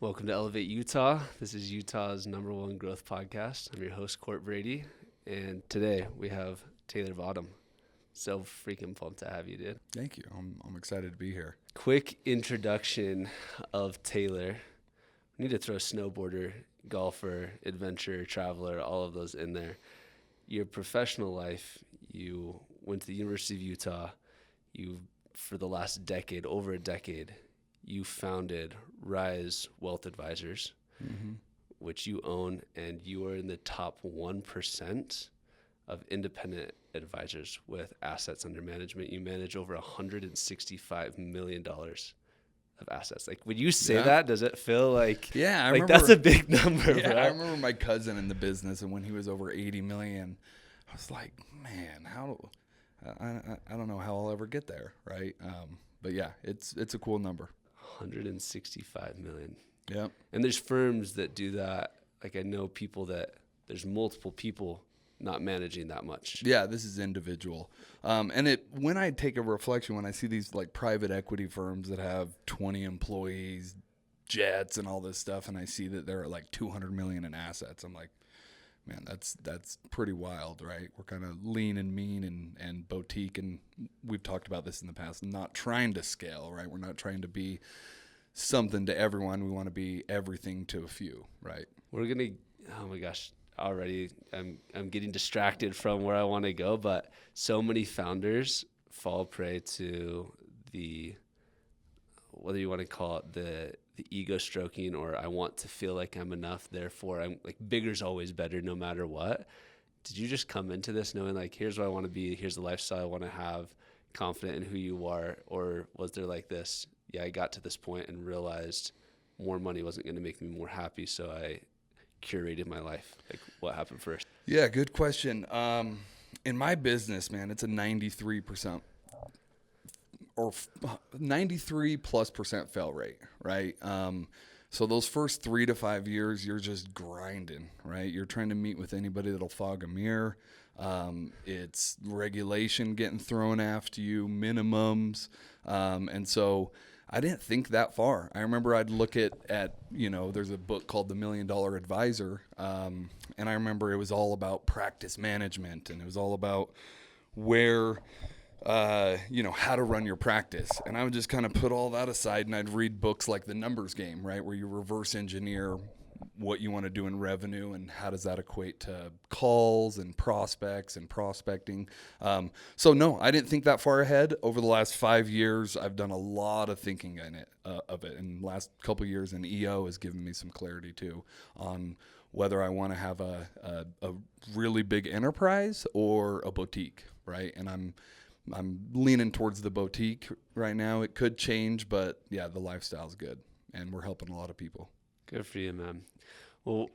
Welcome to Elevate Utah. This is Utah's #1 growth podcast. I'm your host, Court Brady, and today we have Taylor Vodham. So freaking pumped to have you, dude. Thank you. I'm excited to be here. Quick introduction of Taylor. We need to throw snowboarder, golfer, adventurer, traveler, all of those in there. Your professional life, you went to the University of Utah. For the last decade, over a decade, you founded Rise Wealth Advisors, which you own, and you are in the top 1% of independent advisors with assets under management. You manage over $165 million of assets. Like, when you say that, does it feel like, I like remember, that's a big number, yeah, bro? I remember my cousin in the business, and when he was over 80 million, I was like, man, I don't know how I'll ever get there, right? But yeah, it's a cool number. 165 million. Yep. And there's firms that do that. Like, I know there's multiple people not managing that much. Yeah, this is individual. And when I take a reflection, when I see these like private equity firms that have 20 employees, jets and all this stuff, and I see that they're at like 200 million in assets, I'm like, man, that's pretty wild, right? We're kind of lean and mean and boutique, and we've talked about this in the past, not trying to scale, right? We're not trying to be something to everyone. We want to be everything to a few, right? Oh my gosh, already I'm getting distracted from where I want to go, but so many founders fall prey to whether you want to call it the ego stroking, or I want to feel like I'm enough, therefore I'm like, bigger's always better no matter what. Did you just come into this knowing like, here's what I want to be, here's the lifestyle I want to have, confident in who you are? Or was there like this, I got to this point and realized more money wasn't going to make me more happy, so I curated my life? Like, what happened first? Yeah, good question. In my business, man, it's a 93% or 93+% fail rate, right? So those first 3 to 5 years, you're just grinding, right? You're trying to meet with anybody that'll fog a mirror. It's regulation getting thrown after you, minimums. And so I didn't think that far. I remember I'd look at there's a book called The $1 Million Advisor. And I remember it was all about practice management, and it was all about how to run your practice. And I would just kind of put all that aside, and I'd read books like The Numbers Game, right, where you reverse engineer what you want to do in revenue and how does that equate to calls and prospects and prospecting. So no, I didn't think that far ahead. Over the last 5 years, I've done a lot of thinking of it. And the last couple of years in EO has given me some clarity too on whether I want to have a really big enterprise or a boutique, right? And I'm leaning towards the boutique right now. It could change, but yeah, the lifestyle's good, and we're helping a lot of people. Good for you, man. Well,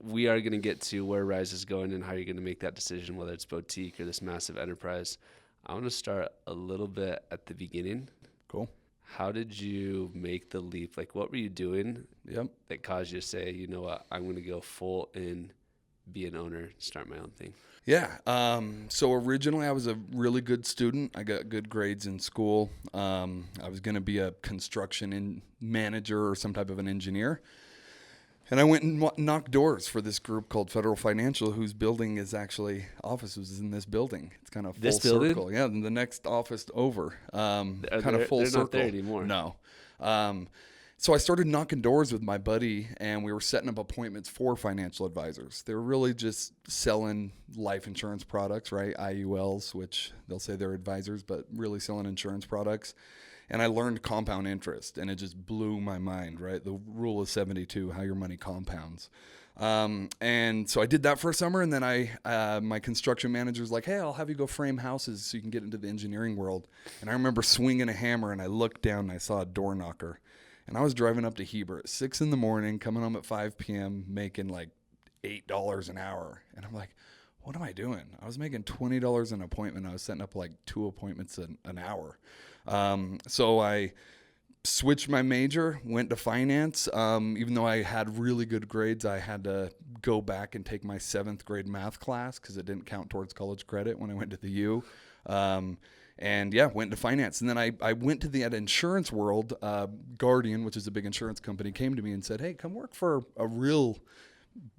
we are going to get to where Rise is going and how you're going to make that decision, whether it's boutique or this massive enterprise. I want to start a little bit at the beginning. Cool. How did you make the leap? Like, what were you doing that caused you to say, you know what, I'm going to go full in, be an owner, start my own thing? Yeah. So originally I was a really good student. I got good grades in school. I was going to be a construction manager or some type of an engineer. And I went and knocked doors for this group called Federal Financial, whose building is actually, office was in this building. It's kind of full circle. Yeah, the next office over. Kind of full circle. They're not there anymore. No. So I started knocking doors with my buddy, and we were setting up appointments for financial advisors. They were really just selling life insurance products, right? IULs, which they'll say they're advisors, but really selling insurance products. And I learned compound interest, and it just blew my mind, right? The rule of 72, how your money compounds. And so I did that for a summer, and then my construction manager's like, hey, I'll have you go frame houses so you can get into the engineering world. And I remember swinging a hammer, and I looked down, and I saw a door knocker. And I was driving up to Heber at 6 a.m, coming home at 5 p.m., making like $8 an hour. And I'm like, what am I doing? I was making $20 an appointment. I was setting up like 2 appointments an hour. So I switched my major, went to finance. Even though I had really good grades, I had to go back and take my 7th grade math class because it didn't count towards college credit when I went to the U. And yeah, went into finance. And then I went to that insurance world. Guardian, which is a big insurance company, came to me and said, hey, come work for a real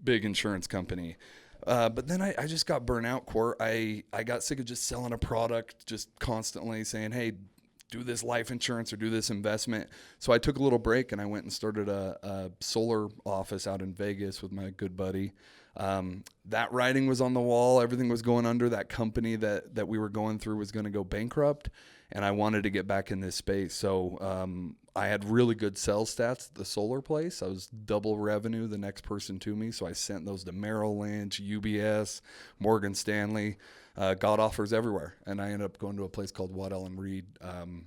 big insurance company. But then I just got burnt out, Court. I got sick of just selling a product, just constantly saying, hey, do this life insurance or do this investment. So I took a little break and I went and started a solar office out in Vegas with my good buddy. That writing was on the wall. Everything was going under. That company that we were going through was going to go bankrupt, and I wanted to get back in this space. So I had really good sales stats at the solar place. I was double revenue the next person to me. So I sent those to Merrill Lynch, UBS, Morgan Stanley. Got offers everywhere, and I ended up going to a place called Waddell and Reed,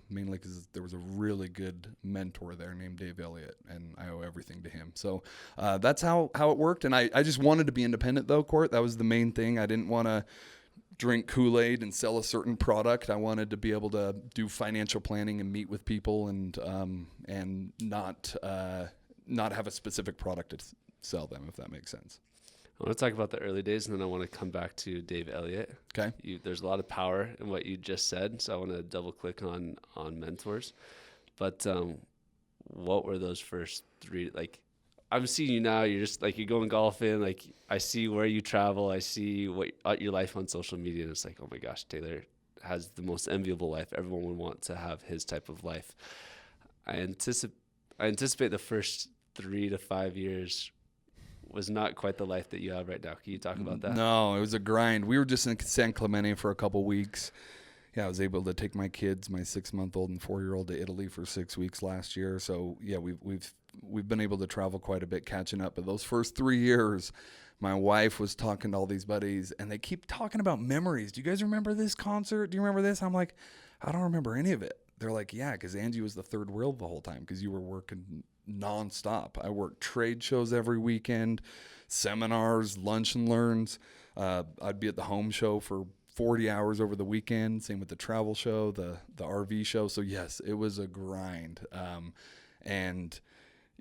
mainly because there was a really good mentor there named Dave Elliott, and I owe everything to him. So that's how it worked, and I just wanted to be independent, though, Court. That was the main thing. I didn't want to drink Kool-Aid and sell a certain product. I wanted to be able to do financial planning and meet with people and not have a specific product to sell them, if that makes sense. I want to talk about the early days, and then I want to come back to Dave Elliott. Okay. There's a lot of power in what you just said, so I want to double click on mentors. But what were those first three? Like, I'm seeing you now. You're just like, you're going golfing. Like, I see where you travel. I see what your life on social media, and it's like, oh my gosh, Taylor has the most enviable life. Everyone would want to have his type of life. I anticipate the first 3 to 5 years was not quite the life that you have right now. Can you talk about that? No, it was a grind. We were just in San Clemente for a couple weeks. Yeah, I was able to take my kids, my 6-month-old and 4-year-old, to Italy for 6 weeks last year. So yeah, we've been able to travel quite a bit, catching up. But those first 3 years, my wife was talking to all these buddies, and they keep talking about memories. Do you guys remember this concert? Do you remember this? I'm like, I don't remember any of it. They're like, yeah, because Angie was the third wheel the whole time because you were working nonstop. I worked trade shows every weekend, seminars, lunch and learns. I'd be at the home show for 40 hours over the weekend. Same with the travel show, the RV show. So yes, it was a grind. And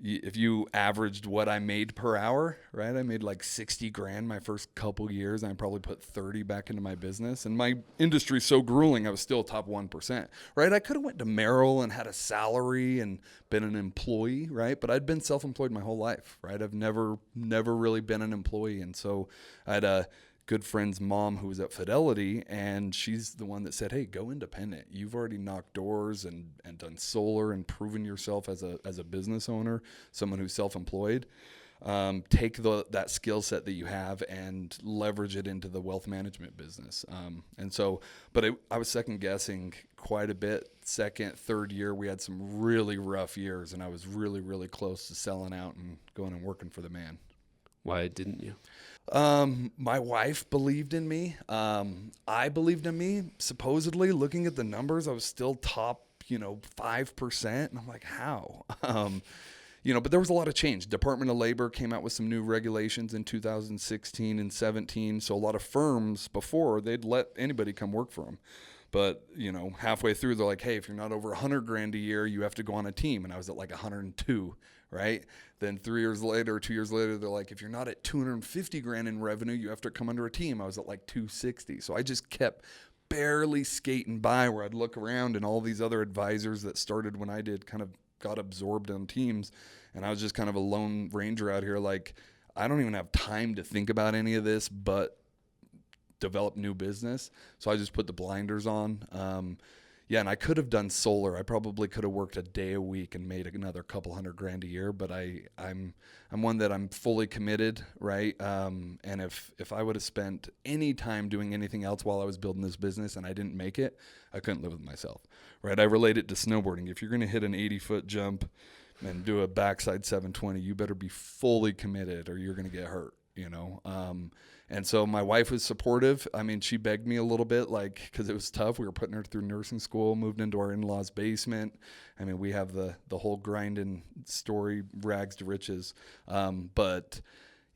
if you averaged what I made per hour, right? I made like 60 grand my first couple years. And I probably put 30 back into my business. And my industry's so grueling, I was still top 1%, right? I could have went to Merrill and had a salary and been an employee, right? But I'd been self-employed my whole life, right? I've never really been an employee. And so I had a good friend's mom who was at Fidelity, and she's the one that said, hey, go independent. You've already knocked doors and done solar and proven yourself as a business owner, someone who's self-employed. Take that skill set that you have and leverage it into the wealth management business. I was second guessing quite a bit. Second, third year, we had some really rough years, and I was really, really close to selling out and going and working for the man. Why didn't you? My wife believed in me. I believed in me. Supposedly, looking at the numbers, I was still top, 5%. And I'm like, how? But there was a lot of change. Department of Labor came out with some new regulations in 2016 and 17. So a lot of firms before, they'd let anybody come work for them. But, halfway through, they're like, hey, if you're not over 100 grand a year, you have to go on a team. And I was at like 102, right? Then 2 years later, they're like, if you're not at 250 grand in revenue, you have to come under a team. I was at like 260. So I just kept barely skating by, where I'd look around and all these other advisors that started when I did kind of got absorbed on teams. And I was just kind of a lone ranger out here. Like, I don't even have time to think about any of this, but develop new business. So I just put the blinders on. And I could have done solar. I probably could have worked a day a week and made another couple $100 grand a year. But I'm one that I'm fully committed, right? And if I would have spent any time doing anything else while I was building this business and I didn't make it, I couldn't live with myself, right? I relate it to snowboarding. If you're going to hit an 80-foot jump and do a backside 720, you better be fully committed or you're going to get hurt, And so my wife was supportive. I mean, she begged me a little bit, because it was tough. We were putting her through nursing school, moved into our in-laws' basement. I mean, we have the whole grinding story, rags to riches. But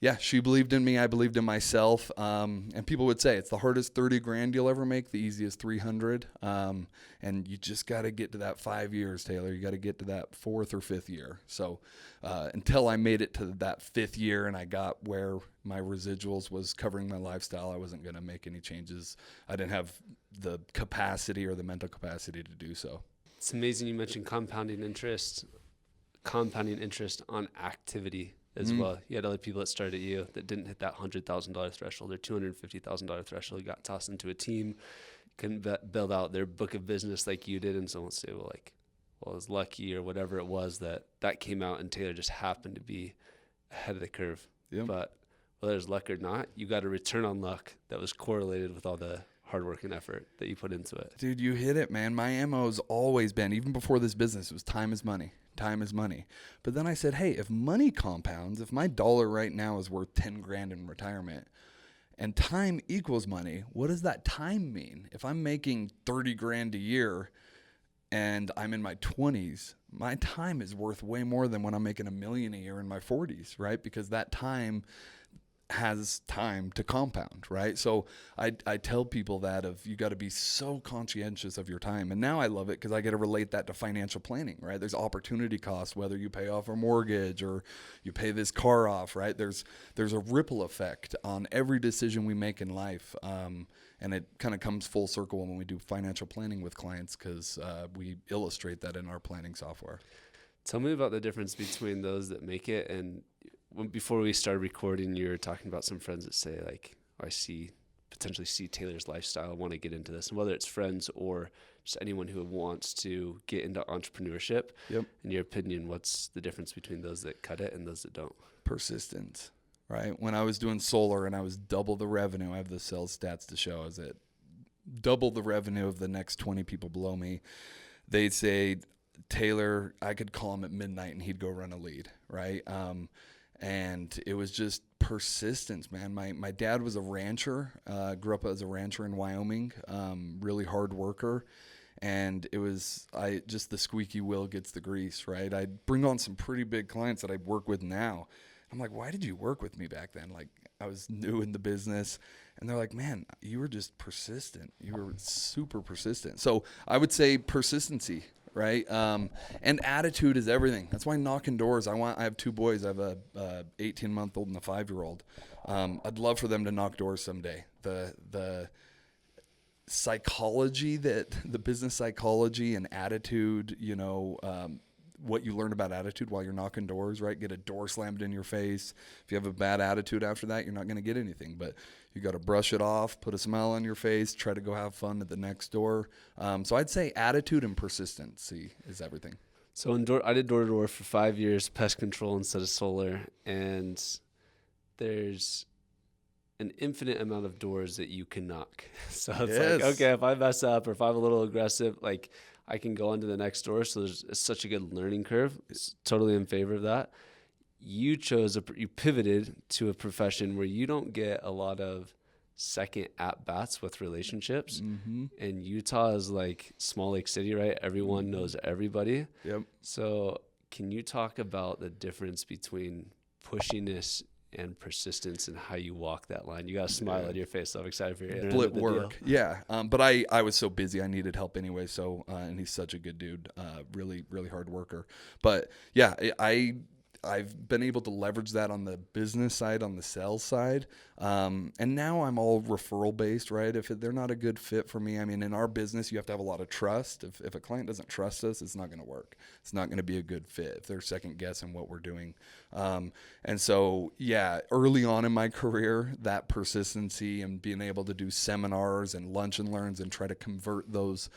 Yeah, she believed in me. I believed in myself. And people would say it's the hardest 30 grand you'll ever make, the easiest 300. And you just got to get to that 5 years, Taylor. You got to get to that fourth or fifth year. So until I made it to that fifth year and I got where my residuals was covering my lifestyle, I wasn't going to make any changes. I didn't have the capacity or the mental capacity to do so. It's amazing you mentioned compounding interest on activity as well. You had other people that started you that didn't hit that $100,000 threshold or $250,000 threshold, got tossed into a team, couldn't build out their book of business like you did. And someone would say, well, I was lucky or whatever it was that came out, and Taylor just happened to be ahead of the curve. Yep. But whether there's luck or not, you got a return on luck that was correlated with all the hard work and effort that you put into it. Dude, you hit it, man. My MO's always been, even before this business, it was time is money. Time is money. But then I said, hey, if money compounds, if my dollar right now is worth 10 grand in retirement and time equals money, what does that time mean? If I'm making 30 grand a year and I'm in my 20s, my time is worth way more than when I'm making $1 million a year in my 40s, right? Because that time has time to compound, right? So I tell people that you got to be so conscientious of your time. And now I love it because I get to relate that to financial planning, right? There's opportunity costs, whether you pay off a mortgage or you pay this car off, right? There's a ripple effect on every decision we make in life. And it kind of comes full circle when we do financial planning with clients because we illustrate that in our planning software. Tell me about the difference between those that make it and before we started recording, you were talking about some friends that say, like, I potentially see Taylor's lifestyle, I want to get into this. And whether it's friends or just anyone who wants to get into entrepreneurship, Yep. In your opinion, what's the difference between those that cut it and those that don't? Persistence, right? When I was doing solar and I was double the revenue, I have the sales stats to show, is it double the revenue of the next 20 people below me. They'd say, Taylor, I could call him at midnight and he'd go run a lead, right? And it was just persistence, man. My dad was a rancher, grew up as a rancher in Wyoming, really hard worker. And it was, just the squeaky wheel gets the grease, right? I'd bring on some pretty big clients that I work with now. I'm like, why did you work with me back then? Like, I was new in the business. And they're like, man, you were just persistent. You were super persistent. So I would say persistency, right? And attitude is everything. That's why knocking doors. I have two boys. I have a 18-month-old and a 5-year-old. I'd love for them to knock doors someday. The psychology, the business psychology and attitude, what you learn about attitude while you're knocking doors, right? Get a door slammed in your face. If you have a bad attitude after that, you're not going to get anything. But you got to brush it off, put a smile on your face, try to go have fun at the next door. So I'd say attitude and persistency is everything. So I did door-to-door for 5 years, pest control instead of solar, and there's an infinite amount of doors that you can knock. So it's like, okay, if I mess up or if I'm a little aggressive, like I can go on to the next door. So it's such a good learning curve. It's totally in favor of that. You pivoted to a profession where you don't get a lot of second at-bats with relationships. Mm-hmm. And Utah is like small lake city, right? Everyone knows everybody. Yep. So can you talk about the difference between pushiness and persistence and how you walk that line? You got a smile on your face, so I'm excited for your split work. Yeah. But I was so busy, I needed help anyway. So, and he's such a good dude, really, really hard worker. But yeah, I've been able to leverage that on the business side, on the sales side. And now I'm all referral based, right? If they're not a good fit for me, I mean, in our business, you have to have a lot of trust. If a client doesn't trust us, it's not going to work. It's not going to be a good fit if they're second guessing what we're doing. And so, yeah, early on in my career, that persistency and being able to do seminars and lunch and learns and try to convert those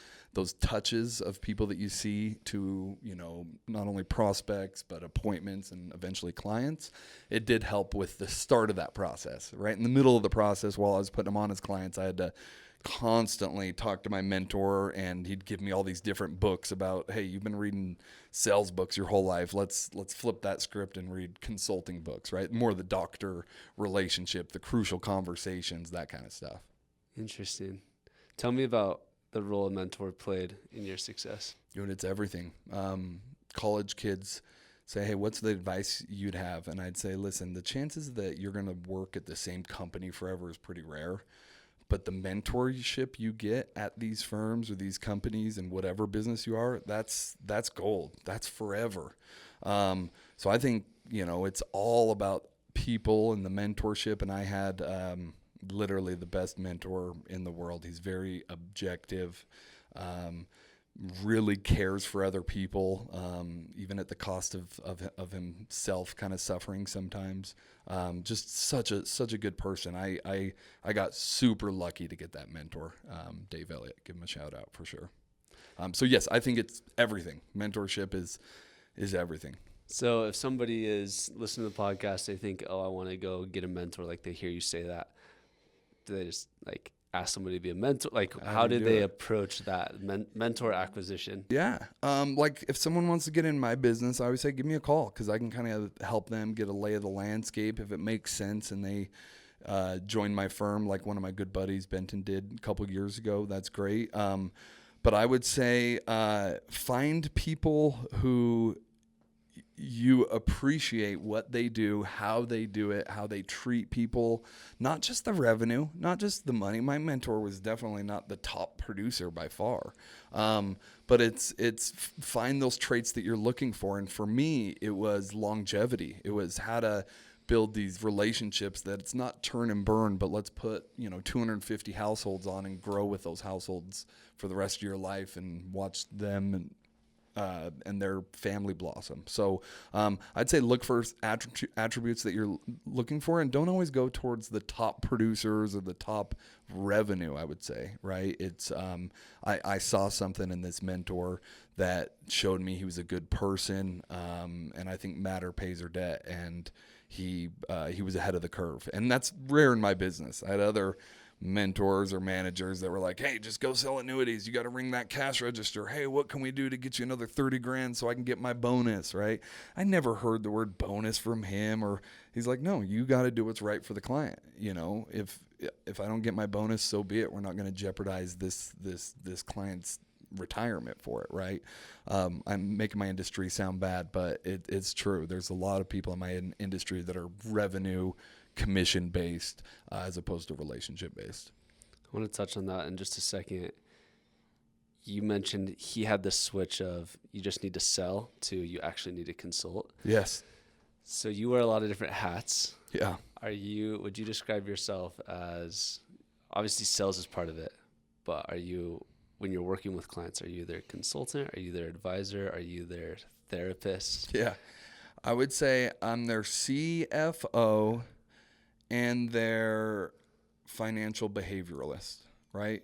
touches of people that you see to, not only prospects, but appointments and eventually clients, it did help with the start of that process. Right in the middle of the process, while I was putting them on as clients, I had to constantly talk to my mentor, and he'd give me all these different books about, hey, you've been reading sales books your whole life. Let's flip that script and read consulting books, right? More the doctor relationship, the crucial conversations, that kind of stuff. Interesting. Tell me about the role a mentor played in your success. Dude, it's everything. College kids say, hey, what's the advice you'd have? And I'd say, listen, the chances that you're going to work at the same company forever is pretty rare. But the mentorship you get at these firms or these companies and whatever business you are, that's gold. That's forever. So I think, it's all about people and the mentorship. And I had literally the best mentor in the world. He's very objective, really cares for other people, even at the cost of himself kind of suffering sometimes. Just such a good person. I got super lucky to get that mentor, Dave Elliott. Give him a shout out for sure. So yes, I think it's everything. Mentorship is everything. So if somebody is listening to the podcast, they think, oh, I want to go get a mentor. Like they hear you say that. Do they just like ask somebody to be a mentor? Like how did they approach that mentor acquisition? Yeah. Like if someone wants to get in my business, I always say, give me a call, because I can kind of help them get a lay of the landscape if it makes sense. And they join my firm, like one of my good buddies, Benton, did a couple of years ago. That's great. But I would say find people who you appreciate what they do, how they do it, how they treat people, not just the revenue, not just the money. My mentor was definitely not the top producer by far. But it's find those traits that you're looking for. And for me, it was longevity. It was how to build these relationships that it's not turn and burn, but let's put, 250 households on and grow with those households for the rest of your life and watch them and their family blossom. So I'd say look for attributes that you're looking for, and don't always go towards the top producers or the top revenue, I would say, right? It's I saw something in this mentor that showed me he was a good person, and I think matter pays or debt, and he was ahead of the curve. And that's rare in my business. I had other mentors or managers that were like, hey, just go sell annuities. You got to ring that cash register. Hey, what can we do to get you another 30 grand so I can get my bonus, right? I never heard the word bonus from him. Or he's like, no, you got to do what's right for the client. If I don't get my bonus, so be it. We're not going to jeopardize this client's retirement for it, right? I'm making my industry sound bad, but it's true. There's a lot of people in my industry that are revenue commission based as opposed to relationship based. I want to touch on that in just a second. You mentioned he had this switch of you just need to sell to you actually need to consult. Yes. So you wear a lot of different hats. Yeah. Would you describe yourself as, obviously sales is part of it, but when you're working with clients, are you their consultant? Are you their advisor? Are you their therapist? Yeah. I would say I'm their CFO and their financial behavioralist, right?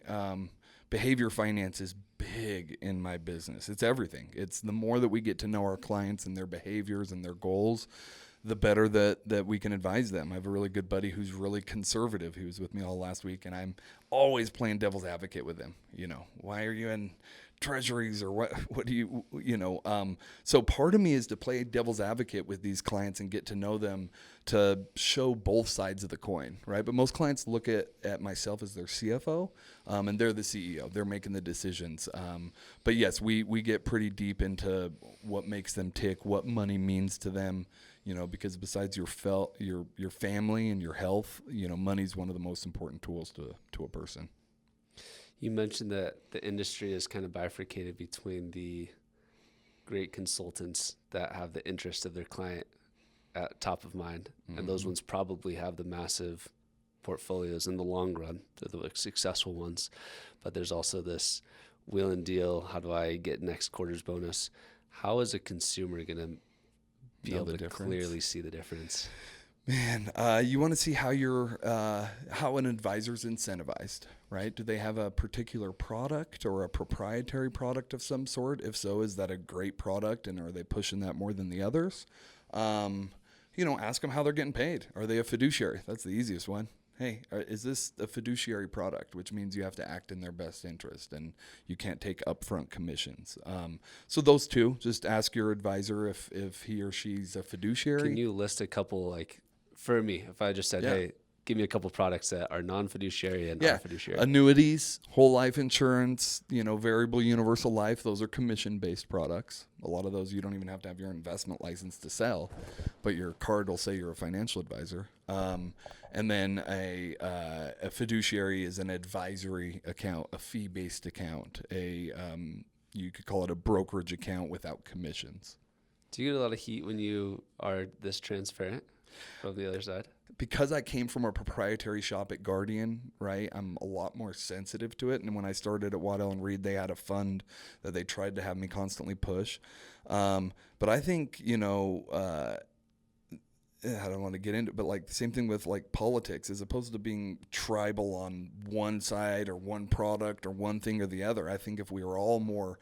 Behavior finance is big in my business. It's everything. It's the more that we get to know our clients and their behaviors and their goals, the better that we can advise them. I have a really good buddy who's really conservative. He was with me all last week, and I'm always playing devil's advocate with him. Why are you in treasuries, or what do you so part of me is to play devil's advocate with these clients and get to know them, to show both sides of the coin, right? But most clients look at myself as their CFO, and they're the CEO. They're making the decisions. But yes, we get pretty deep into what makes them tick, what money means to them, because besides your family and your health, money's one of the most important tools to a person. You mentioned that the industry is kind of bifurcated between the great consultants that have the interest of their client at top of mind, and those ones probably have the massive portfolios in the long run. They're the successful ones. But there's also this wheel and deal. How do I get next quarter's bonus? How is a consumer going to be able to clearly see the difference? Man, you want to see how how an advisor's incentivized, right? Do they have a particular product or a proprietary product of some sort? If so, is that a great product, and are they pushing that more than the others? Ask them how they're getting paid. Are they a fiduciary? That's the easiest one. Hey, is this a fiduciary product, which means you have to act in their best interest and you can't take upfront commissions. So those two, just ask your advisor if he or she's a fiduciary. Can you list a couple, like, for me, if I just said, hey, give me a couple products that are non-fiduciary and Yeah. are fiduciary. Annuities, whole life insurance, variable universal life. Those are commission-based products. A lot of those you don't even have to have your investment license to sell, but your card will say you're a financial advisor. And then a fiduciary is an advisory account, a fee-based account, you could call it a brokerage account without commissions. Do you get a lot of heat when you are this transparent from the other side? Because I came from a proprietary shop at Guardian, right, I'm a lot more sensitive to it. And when I started at Waddell & Reed, they had a fund that they tried to have me constantly push. But I think, I don't want to get into it, but like the same thing with like politics, as opposed to being tribal on one side or one product or one thing or the other. I think if we were all more,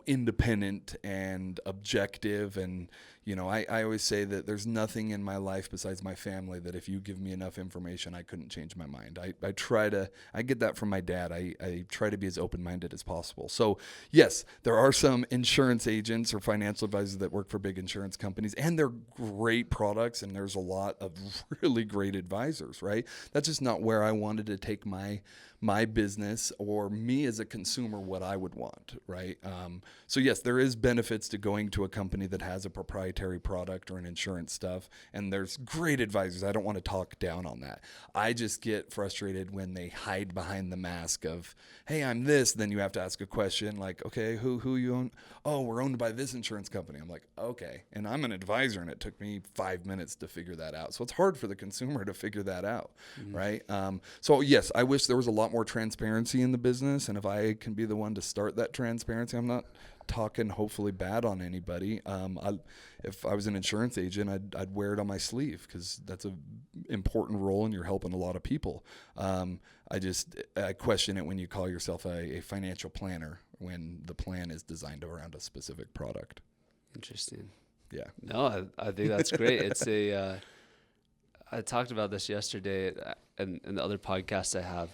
independent and objective, and, I always say that there's nothing in my life besides my family that if you give me enough information, I couldn't change my mind. I get that from my dad. I try to be as open-minded as possible. So yes, there are some insurance agents or financial advisors that work for big insurance companies, and they're great products, and there's a lot of really great advisors, right? That's just not where I wanted to take my business, or me as a consumer, what I would want, right? So yes, there is benefits to going to a company that has a proprietary product or an insurance stuff, and there's great advisors. I don't want to talk down on that. I just get frustrated when they hide behind the mask of, hey, I'm this. Then you have to ask a question like, okay, who you own? Oh, we're owned by this insurance company. I'm like, okay. And I'm an advisor, and it took me 5 minutes to figure that out. So it's hard for the consumer to figure that out, right? So yes, I wish there was a lot more transparency in the business, and if I can be the one to start that transparency, I'm not talking hopefully bad on anybody. If I was an insurance agent, I'd wear it on my sleeve, because that's an important role and you're helping a lot of people. I question it when you call yourself a financial planner when the plan is designed around a specific product. Interesting. Yeah. No, I think that's great. It's I talked about this yesterday in the other podcasts I have,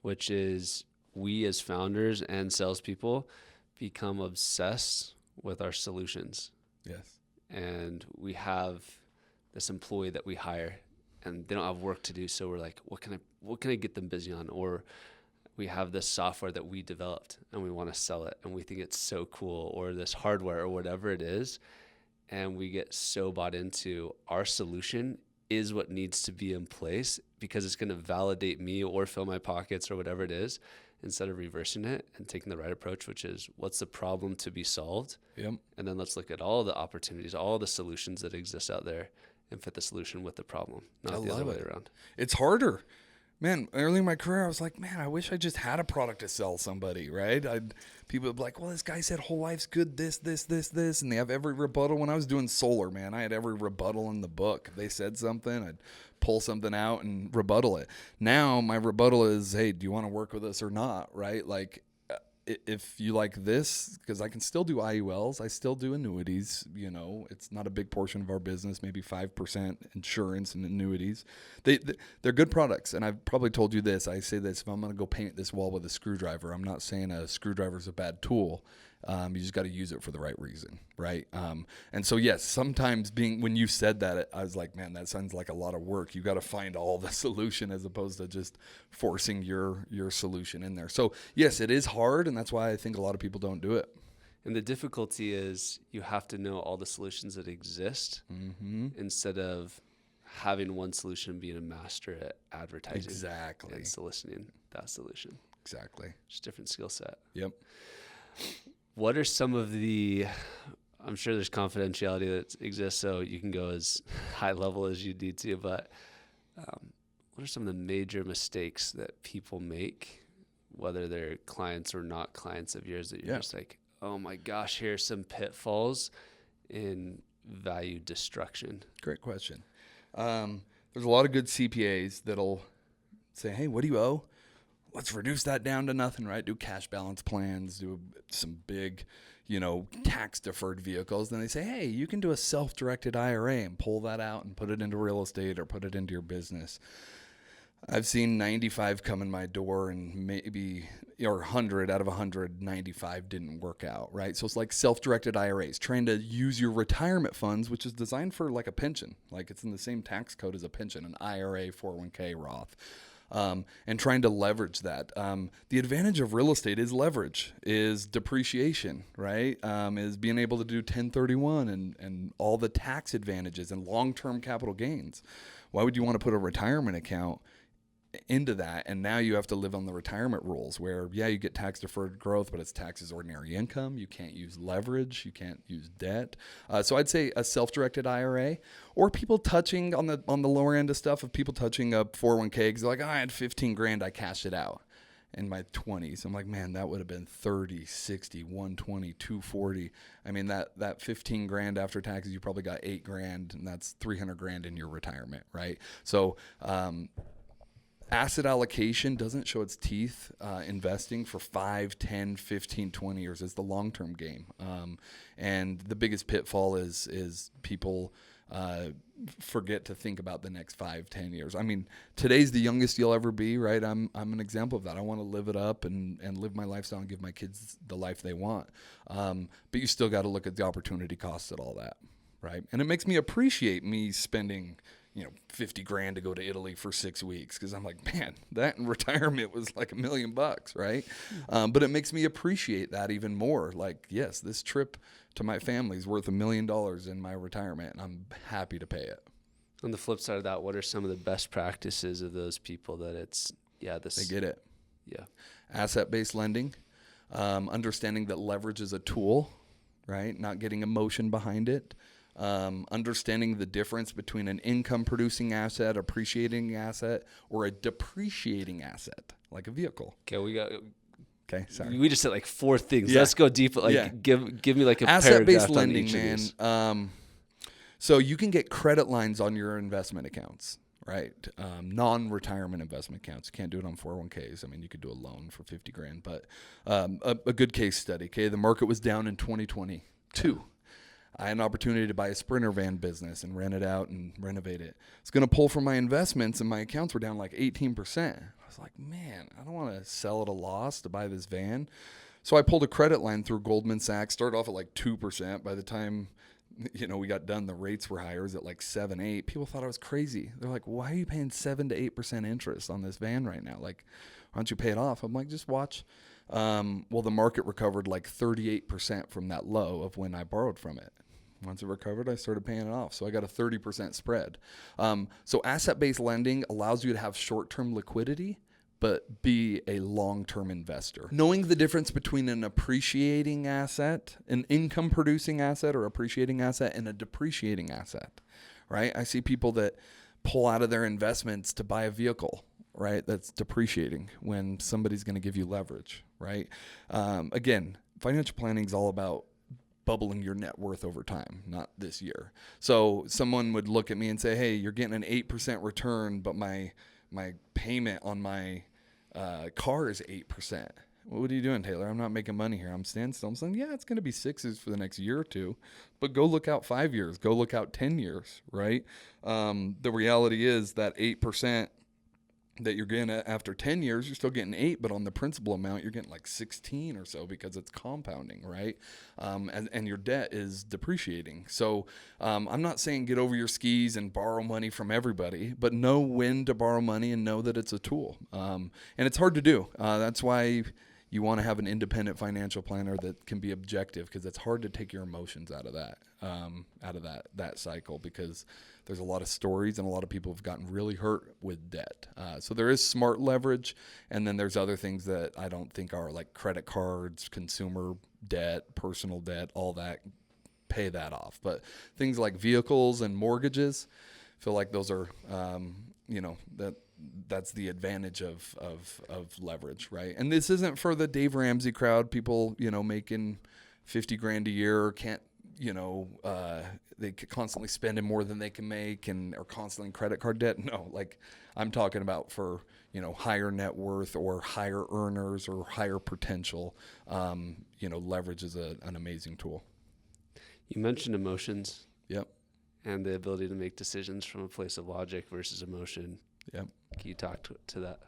which is we as founders and salespeople become obsessed with our solutions. Yes. And we have this employee that we hire, and they don't have work to do, so we're like, what can I get them busy on? Or we have this software that we developed and we want to sell it, and we think it's so cool, or this hardware or whatever it is, and we get so bought into our solution is what needs to be in place because it's going to validate me or fill my pockets or whatever it is, instead of reversing it and taking the right approach, which is what's the problem to be solved? Yep. And then let's look at all the opportunities, all the solutions that exist out there, and fit the solution with the problem, not the other way around. It's harder. Man, early in my career, I was like, man, I wish I just had a product to sell somebody, right? People would be like, well, this guy said whole life's good, this, and they have every rebuttal. When I was doing solar, man, I had every rebuttal in the book. If they said something, I'd pull something out and rebuttal it. Now my rebuttal is, hey, do you want to work with us or not, right? Like, if you like this, because I can still do IULs, I still do annuities, it's not a big portion of our business, maybe 5% insurance and annuities. They're good products. And I've probably told you this, I say this, if I'm going to go paint this wall with a screwdriver, I'm not saying a screwdriver is a bad tool. You just got to use it for the right reason, right? And so, yes, sometimes when you said that, I was like, man, that sounds like a lot of work. You got to find all the solution as opposed to just forcing your solution in there. So, yes, it is hard, and that's why I think a lot of people don't do it. And the difficulty is you have to know all the solutions that exist instead of having one solution being a master at advertising and soliciting that solution. Exactly. Just different skill set. Yep. What are some of I'm sure there's confidentiality that exists, so you can go as high level as you need to, but what are some of the major mistakes that people make, whether they're clients or not clients of yours, that you're just like, oh my gosh, here's some pitfalls in value destruction? Great question. There's a lot of good CPAs that'll say, hey, what do you owe? Let's reduce that down to nothing, right? Do cash balance plans, do some big, tax deferred vehicles. Then they say, hey, you can do a self-directed IRA and pull that out and put it into real estate or put it into your business. I've seen 95 come in my door, and maybe, or 100 out of 100, 95 didn't work out, right? So it's like self-directed IRAs, trying to use your retirement funds, which is designed for like a pension. Like it's in the same tax code as a pension, an IRA, 401k, Roth. And trying to leverage that. The advantage of real estate is leverage, is depreciation, right? Is being able to do 1031 and all the tax advantages and long-term capital gains. Why would you want to put a retirement account into that, and now you have to live on the retirement rules where, yeah, you get tax deferred growth, but it's taxed as ordinary income. You can't use leverage, you can't use debt. So I'd say a self-directed IRA, or people touching on the lower end of stuff, of people touching a 401k because they're like, I had 15 grand, I cashed it out in my 20s. I'm like, man, that would have been 30, 60, 120, 240. I mean, that 15 grand after taxes, you probably got 8 grand, and that's 300 grand in your retirement, right? So asset allocation doesn't show its teeth investing for 5, 10, 15, 20 years. It's the long-term game. And the biggest pitfall is people forget to think about the next 5, 10 years. I mean, today's the youngest you'll ever be, right? I'm an example of that. I want to live it up and live my lifestyle and give my kids the life they want. But you still got to look at the opportunity costs of all that, right? And it makes me appreciate me spending 50 grand to go to Italy for 6 weeks. Cause I'm like, man, that in retirement was like $1 million, right? But it makes me appreciate that even more. Like, yes, this trip to my family is worth $1 million in my retirement, and I'm happy to pay it. On the flip side of that, what are some of the best practices of those people that they get it? Yeah. Asset-based lending, understanding that leverage is a tool, right? Not getting emotion behind it. Understanding the difference between an income-producing asset, appreciating asset, or a depreciating asset, like a vehicle. Okay, sorry. We just said like 4 things. Yeah. Let's go deep. Give me like a asset-based paragraph lending, on each of man. So you can get credit lines on your investment accounts, right? Non-retirement investment accounts. You can't do it on 401ks. I mean, you could do a loan for 50 grand, but a good case study. Okay, the market was down in 2022. I had an opportunity to buy a Sprinter van business and rent it out and renovate it. It's going to pull from my investments, and my accounts were down like 18%. I was like, man, I don't want to sell at a loss to buy this van. So I pulled a credit line through Goldman Sachs, started off at like 2%. By the time we got done, the rates were higher. It was at like 7, 8. People thought I was crazy. They're like, why are you paying 7 to 8% interest on this van right now? Like, why don't you pay it off? I'm like, just watch. Well, the market recovered like 38% from that low of when I borrowed from it. Once it recovered, I started paying it off. So I got a 30% spread. So asset-based lending allows you to have short-term liquidity, but be a long-term investor. Knowing the difference between an appreciating asset, an income-producing asset or appreciating asset, and a depreciating asset, right? I see people that pull out of their investments to buy a vehicle, right? That's depreciating when somebody's going to give you leverage, right? Again, financial planning is all about bubbling your net worth over time, not this year. So someone would look at me and say, hey, you're getting an 8% return, but my payment on my car is 8%. What are you doing, Taylor? I'm not making money here. I'm standing still. I'm saying, yeah, it's going to be 6s for the next year or 2, but go look out 5 years. Go look out 10 years, right? The reality is that 8% that you're getting after 10 years, you're still getting 8, but on the principal amount, you're getting like 16 or so because it's compounding, right? And your debt is depreciating. So I'm not saying get over your skis and borrow money from everybody, but know when to borrow money and know that it's a tool. And it's hard to do. That's why you want to have an independent financial planner that can be objective, because it's hard to take your emotions out of that cycle, because there's a lot of stories and a lot of people have gotten really hurt with debt. So there is smart leverage, and then there's other things that I don't think are, like credit cards, consumer debt, personal debt, all that, pay that off. But things like vehicles and mortgages, I feel like those are, that's the advantage of leverage, right? And this isn't for the Dave Ramsey crowd, people, making 50 grand a year, can't, they constantly spending more than they can make and are constantly in credit card debt. No, like I'm talking about for, higher net worth or higher earners or higher potential. Leverage is an amazing tool. You mentioned emotions. Yep. And the ability to make decisions from a place of logic versus emotion. Yeah. Can you talk to that?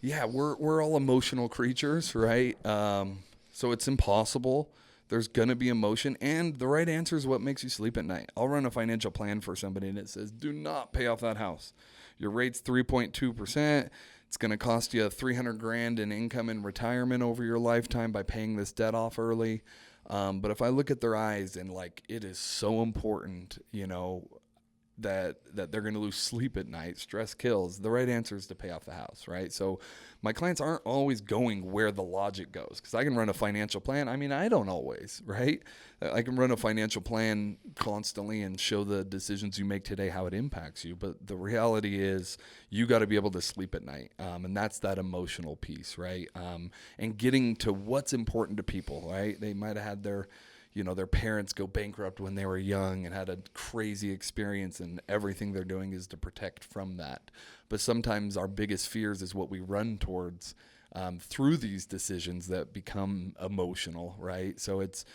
Yeah, we're all emotional creatures, right? So it's impossible. There's gonna be emotion, and the right answer is what makes you sleep at night. I'll run a financial plan for somebody, and it says, "Do not pay off that house. Your rate's 3.2%. It's gonna cost you 300 grand in income in retirement over your lifetime by paying this debt off early." But if I look at their eyes and like, it is so important, that they're going to lose sleep at night. Stress kills. The right answer is to pay off the house, right? So my clients aren't always going where the logic goes, because I can run a financial plan. I mean, I don't always, right? I can run a financial plan constantly and show the decisions you make today, how it impacts you. But the reality is you got to be able to sleep at night. And that's that emotional piece, right? And getting to what's important to people, right? They might have had their parents go bankrupt when they were young and had a crazy experience, and everything they're doing is to protect from that. But sometimes our biggest fears is what we run towards through these decisions that become emotional, right? So it's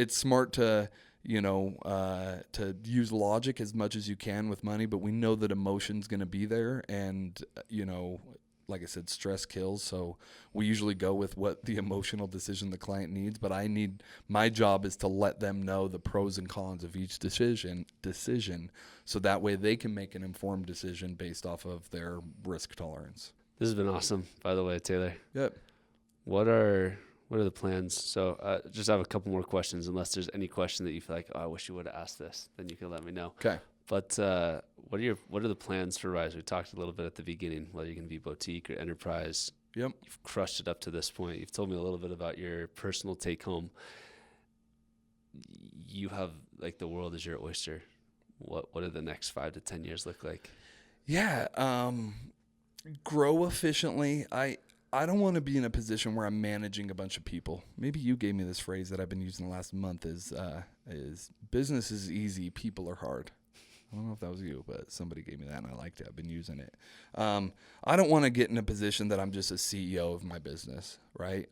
smart to to use logic as much as you can with money, but we know that emotion's going to be there, and like I said, stress kills. So we usually go with what the emotional decision the client needs, but my job is to let them know the pros and cons of each decision, so that way they can make an informed decision based off of their risk tolerance. This has been awesome, by the way, Taylor. Yep. What are the plans? So just have a couple more questions, unless there's any question that you feel like, oh, I wish you would have asked this, then you can let me know. Okay. But what are the plans for Rise? We talked a little bit at the beginning, whether you're going to be boutique or enterprise. Yep. You've crushed it up to this point. You've told me a little bit about your personal take home. You have, like, the world is your oyster. What do the next 5 to 10 years look like? Yeah. Grow efficiently. I don't want to be in a position where I'm managing a bunch of people. Maybe you gave me this phrase that I've been using the last month is business is easy, people are hard. I don't know if that was you, but somebody gave me that and I liked it. I've been using it. I don't want to get in a position that I'm just a CEO of my business, right?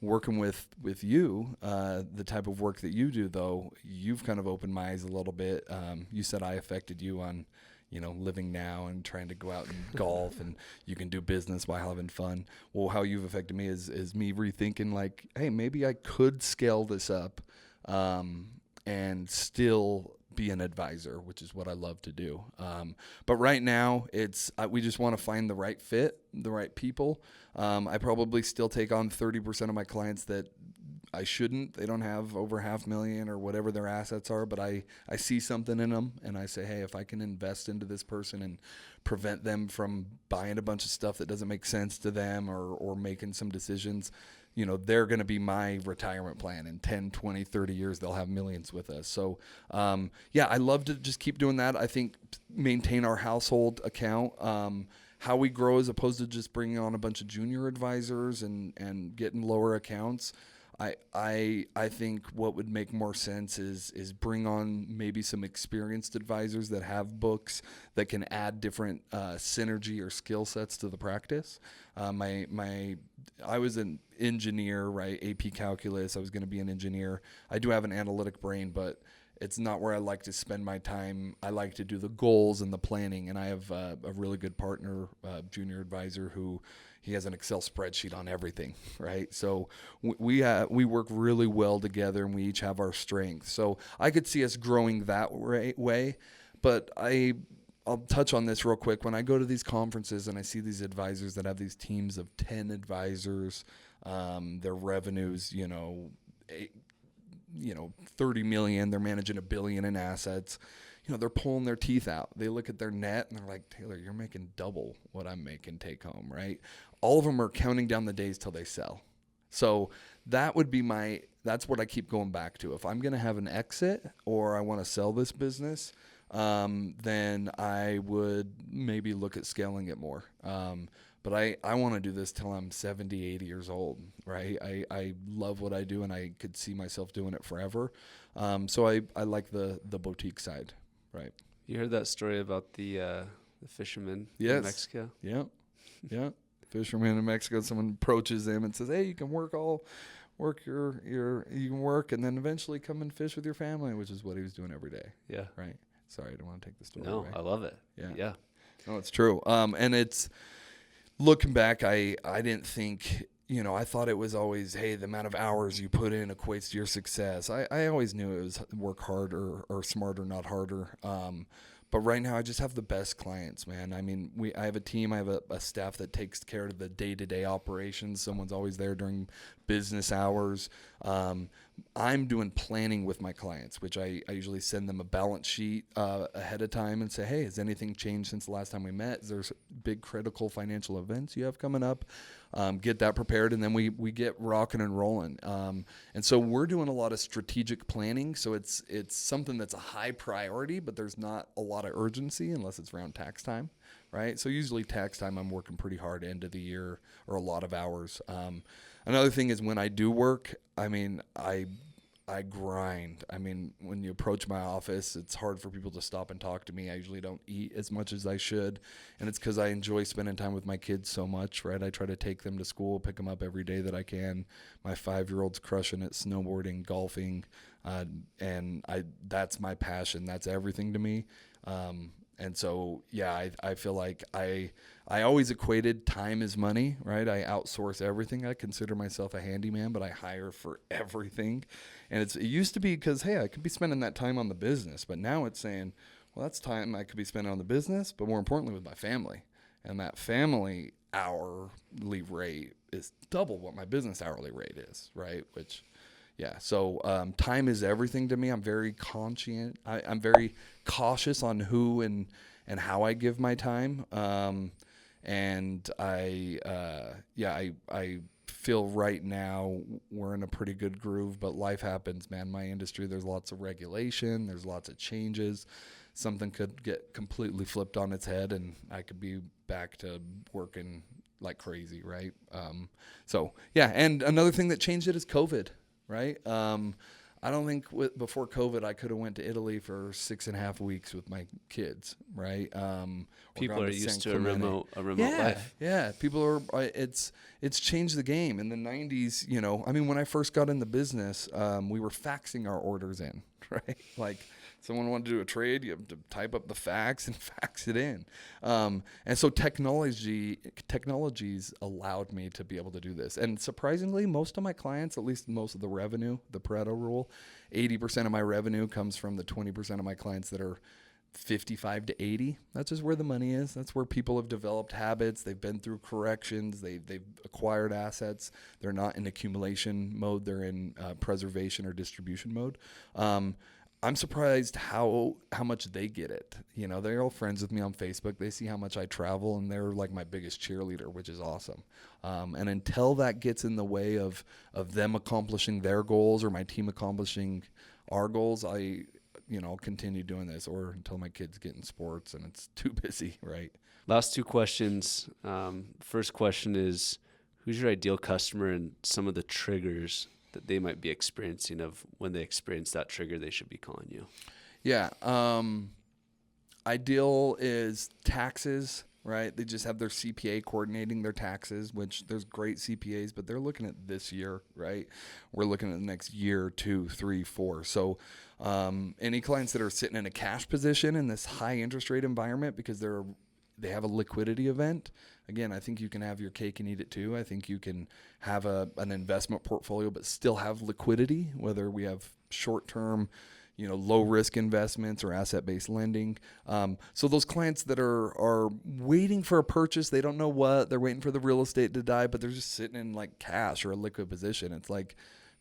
Working with you, the type of work that you do, though, you've kind of opened my eyes a little bit. You said I affected you on, living now and trying to go out and golf, and you can do business while having fun. Well, how you've affected me is me rethinking, like, hey, maybe I could scale this up and still be an advisor, which is what I love to do. But right now we just want to find the right fit, the right people. I probably still take on 30% of my clients that I shouldn't. They don't have over $500,000 or whatever their assets are, but I see something in them and I say, hey, if I can invest into this person and prevent them from buying a bunch of stuff that doesn't make sense to them or making some decisions, they're going to be my retirement plan. In 10, 20, 30 years, they'll have millions with us. So, I love to just keep doing that. I think maintain our household account. How we grow as opposed to just bringing on a bunch of junior advisors and getting lower accounts. I think what would make more sense is bring on maybe some experienced advisors that have books that can add different synergy or skill sets to the practice. I was an engineer, right? AP calculus. I was going to be an engineer. I do have an analytic brain, but it's not where I like to spend my time. I like to do the goals and the planning, and I have a really good partner, junior advisor, who he has an Excel spreadsheet on everything, right? So we work really well together, and we each have our strengths. So I could see us growing that way, but I'll touch on this real quick. When I go to these conferences and I see these advisors that have these teams of 10 advisors, their revenues, 30 million, they're managing $1 billion in assets. They're pulling their teeth out. They look at their net and they're like, Taylor, you're making double what I'm making take home, right? All of them are counting down the days till they sell. So that would be that's what I keep going back to. If I'm going to have an exit or I want to sell this business, then I would maybe look at scaling it more. But I want to do this till I'm 70, 80 years old, right? I love what I do, and I could see myself doing it forever. So I like the boutique side, right? You heard that story about the fisherman Yes. in Mexico? Yeah. Fisherman in Mexico, someone approaches them and says, hey, you can work you can work and then eventually come and fish with your family, which is what he was doing every day. Yeah. Right. Sorry, I don't want to take the story No, away. I love it. Yeah. No, it's true. And it's looking back, I didn't think, I thought it was always, hey, the amount of hours you put in equates to your success. I always knew it was work harder or smarter, not harder. But right now, I just have the best clients, man. I mean, I have a team, I have a staff that takes care of the day-to-day operations. Someone's always there during business hours. I'm doing planning with my clients, which I usually send them a balance sheet ahead of time and say, hey, has anything changed since the last time we met? Is there big critical financial events you have coming up? Get that prepared, and then we get rocking and rolling. And so we're doing a lot of strategic planning. So it's something that's a high priority, but there's not a lot of urgency unless it's around tax time, right? So usually tax time, I'm working pretty hard end of the year or a lot of hours. Another thing is when I do work, I mean, I grind. I mean, when you approach my office, it's hard for people to stop and talk to me. I usually don't eat as much as I should, and it's because I enjoy spending time with my kids so much, right? I try to take them to school, pick them up every day that I can. My 5-year-old's crushing it, snowboarding, golfing, and that's my passion. That's everything to me. And so, yeah, I feel like I always equated time as money, right? I outsource everything. I consider myself a handyman, but I hire for everything. And it used to be because, hey, I could be spending that time on the business. But now it's saying, well, that's time I could be spending on the business, but more importantly with my family. And that family hourly rate is double what my business hourly rate is, right? Which... yeah, so time is everything to me. I'm very I'm very cautious on who and how I give my time. And I feel right now we're in a pretty good groove, but life happens, man. My industry, there's lots of regulation, there's lots of changes. Something could get completely flipped on its head, and I could be back to working like crazy, right? So, yeah, and another thing that changed it is COVID. Right. I don't think before COVID I could have went to Italy for 6.5 weeks with my kids. Right. People are used to a remote life. Yeah. People are. It's changed the game. In the 90s, I mean, when I first got in the business, we were faxing our orders in. Right. Like someone wanted to do a trade, you have to type up the fax and fax it in. And so technologies allowed me to be able to do this. And surprisingly, most of my clients, at least most of the revenue, the Pareto rule, 80% of my revenue comes from the 20% of my clients that are 55 to 80. That's just where the money is. That's where people have developed habits. They've been through corrections. They've acquired assets. They're not in accumulation mode. They're in preservation or distribution mode. I'm surprised how much they get it. They're all friends with me on Facebook. They see how much I travel, and they're like my biggest cheerleader, which is awesome. And until that gets in the way of them accomplishing their goals or my team accomplishing our goals, I'll continue doing this, or until my kids get in sports and it's too busy, right? Last two questions. First question is, who's your ideal customer and some of the triggers that they might be experiencing of when they experience that trigger, they should be calling you? Yeah. Ideal is taxes, right? They just have their CPA coordinating their taxes, which there's great CPAs, but they're looking at this year, right? We're looking at the next year, 2, 3, 4. So any clients that are sitting in a cash position in this high interest rate environment because they have a liquidity event. Again, I think you can have your cake and eat it too. I think you can have an investment portfolio but still have liquidity, whether we have short-term, low risk investments or asset-based lending. So those clients that are waiting for a purchase, they don't know what, they're waiting for the real estate to die, but they're just sitting in like cash or a liquid position. It's like,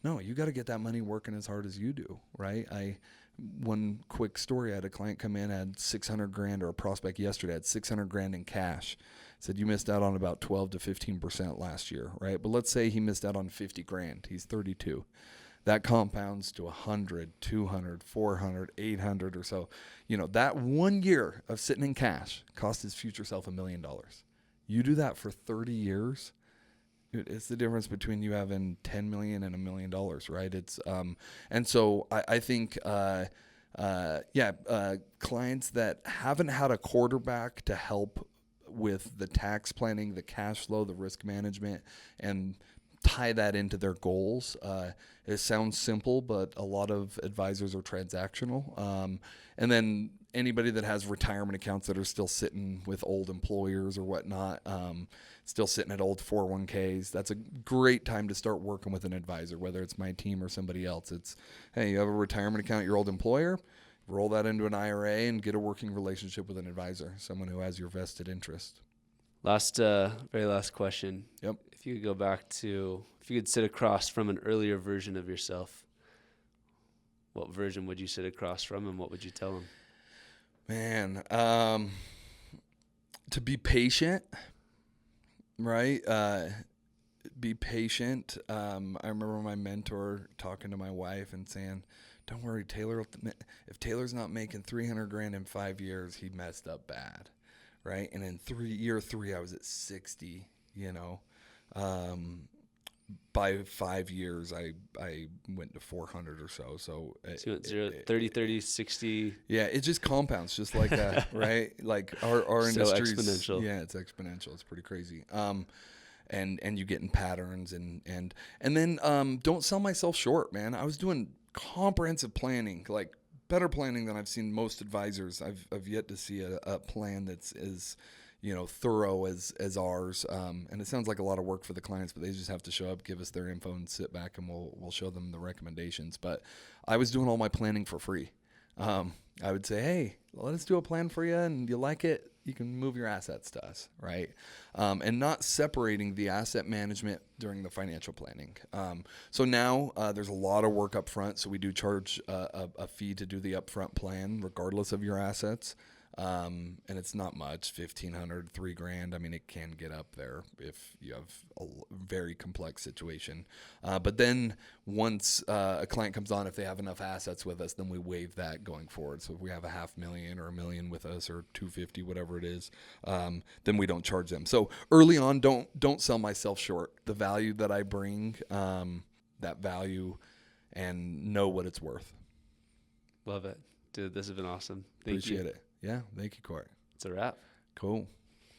no, you got to get that money working as hard as you do, right? One quick story, I had a client come in, had $600,000, or a prospect yesterday had $600,000 in cash. Said, you missed out on about 12 to 15% last year, right? But let's say he missed out on $50,000. He's 32. That compounds to 100, 200, 400, 800 or so. That 1 year of sitting in cash cost his future self $1 million. You do that for 30 years, it's the difference between you having 10 million and $1 million, right? It's and so I think clients that haven't had a quarterback to help with the tax planning, the cash flow, the risk management, and tie that into their goals. It sounds simple, but a lot of advisors are transactional. And then anybody that has retirement accounts that are still sitting with old employers or whatnot, still sitting at old 401ks, that's a great time to start working with an advisor, whether it's my team or somebody else. It's, hey, you have a retirement account at your old employer, roll that into an IRA and get a working relationship with an advisor, someone who has your vested interest. Very last question. Yep. If you could sit across from an earlier version of yourself, what version would you sit across from, and what would you tell him? Man, to be patient, right? Be patient. I remember my mentor talking to my wife and saying, "Don't worry, Taylor. If Taylor's not making $300,000 in 5 years, he messed up bad." Right. And in year three, I was at 60, by 5 years, I went to 400 or so. So you went 30, 60. Yeah. It just compounds just like that. Right. Like our industry. Exponential. Yeah. It's exponential. It's pretty crazy. And you get in patterns and then, don't sell myself short, man. I was doing comprehensive planning, like better planning than I've seen most advisors. I've yet to see a plan that's as thorough as ours. And it sounds like a lot of work for the clients, but they just have to show up, give us their info, and sit back, and we'll show them the recommendations. But I was doing all my planning for free. I would say, hey, let us do a plan for you, and you like it, you can move your assets to us, right? And not separating the asset management during the financial planning. So now there's a lot of work up front, so we do charge a fee to do the upfront plan, regardless of your assets. And it's not much, $1,500, $3,000. I mean, it can get up there if you have a very complex situation. But then once a client comes on, if they have enough assets with us, then we waive that going forward. So if we have $500,000 or $1 million with us, or $250,000, whatever it is, then we don't charge them. So early on, don't sell myself short. The value that I bring, that value, and know what it's worth. Love it. Dude, this has been awesome. Appreciate it. Yeah, thank you, Court. It's a wrap. Cool.